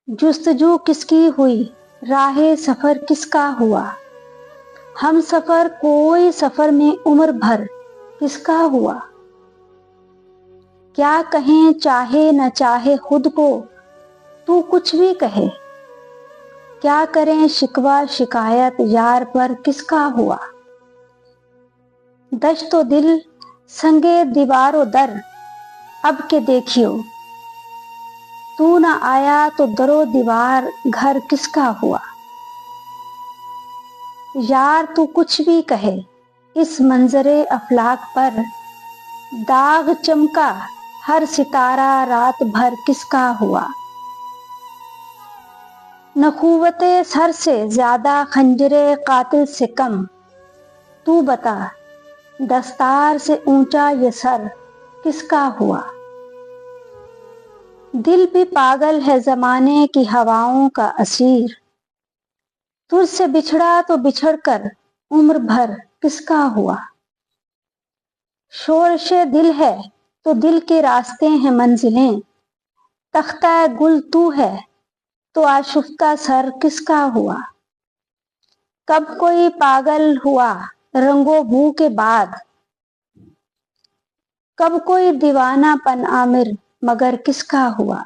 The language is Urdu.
جستجو کس کی ہوئی، راہ سفر کس کا ہوا، ہم سفر کوئی سفر میں عمر بھر کس کا ہوا۔ کیا کہیں چاہے نہ چاہے خود کو تو کچھ بھی کہے، کیا کریں شکوہ شکایت یار پر کس کا ہوا۔ دشت و دل سنگے دیوار و در، اب کے دیکھیو تو نہ آیا تو در و دیوار گھر کس کا ہوا۔ یار تو کچھ بھی کہے، اس منظر افلاک پر داغ چمکا ہر ستارہ رات بھر کس کا ہوا۔ نخوت سر سے زیادہ خنجر قاتل سے کم، تو بتا دستار سے اونچا یہ سر کس کا ہوا۔ دل بھی پاگل ہے زمانے کی ہواؤں کا اسیر، تجھ سے بچھڑا تو بچھڑ کر عمر بھر کس کا ہوا۔ شورش دل ہے تو دل کے راستے ہیں منزلیں، تختہ گل تو ہے تو آشفتہ سر کس کا ہوا۔ کب کوئی پاگل ہوا رنگ و بو کے بعد، کب کوئی دیوانہ پن آمر مگر کس کا ہوا۔